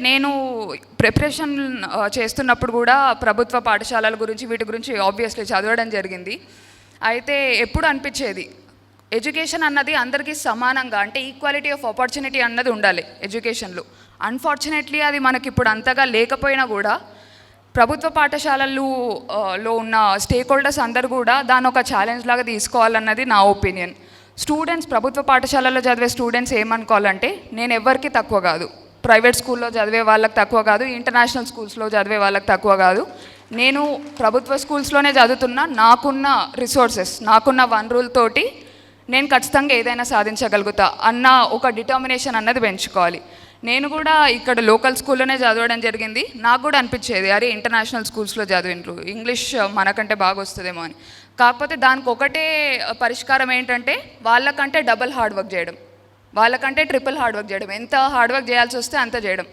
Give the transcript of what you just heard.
నేను ప్రిపరేషన్ చేస్తున్నప్పుడు కూడా ప్రభుత్వ పాఠశాలల గురించి వీటి గురించి ఆబ్వియస్లీ చదవడం జరిగింది. అయితే ఎప్పుడు అనిపించేది ఎడ్యుకేషన్ అన్నది అందరికీ సమానంగా, అంటే ఈక్వాలిటీ ఆఫ్ ఆపర్చునిటీ అన్నది ఉండాలి ఎడ్యుకేషన్లో. అన్ఫార్చునేట్లీ అది మనకి ఇప్పుడు అంతగా లేకపోయినా కూడా ప్రభుత్వ పాఠశాలల్లో ఉన్న స్టేక్ హోల్డర్స్ అందరూ కూడా దాన్ని ఒక ఛాలెంజ్ లాగా తీసుకోవాలన్నది నా ఒపీనియన్. స్టూడెంట్స్, ప్రభుత్వ పాఠశాలలో చదివే స్టూడెంట్స్ ఏమనుకోవాలంటే, నేను ఎవరికి తక్కువ కాదు, ప్రైవేట్ స్కూల్లో చదివే వాళ్ళకి తక్కువ కాదు, ఇంటర్నేషనల్ స్కూల్స్లో చదివే వాళ్ళకి తక్కువ కాదు, నేను ప్రభుత్వ స్కూల్స్లోనే చదువుతున్నా, నాకున్న రిసోర్సెస్, నాకున్న వనరులతోటి నేను ఖచ్చితంగా ఏదైనా సాధించగలుగుతా అన్న ఒక డిటర్మినేషన్ అన్నది పెంచుకోవాలి. నేను కూడా ఇక్కడ లోకల్ స్కూల్లోనే చదవడం జరిగింది. నాకు కూడా అనిపించేది, అరే ఇంటర్నేషనల్ స్కూల్స్లో చదివిండ్రు, ఇంగ్లీష్ మనకంటే బాగా వస్తుందేమో అని. కాకపోతే దానికి ఒకటే పరిష్కారం ఏంటంటే, వాళ్ళకంటే డబుల్ హార్డ్ వర్క్ చేయడం, వాళ్ళకంటే ట్రిపుల్ హార్డ్ వర్క్ చేయడం. ఎంత హార్డ్ వర్క్ చేయాల్సి వస్తే అంత చేయడం.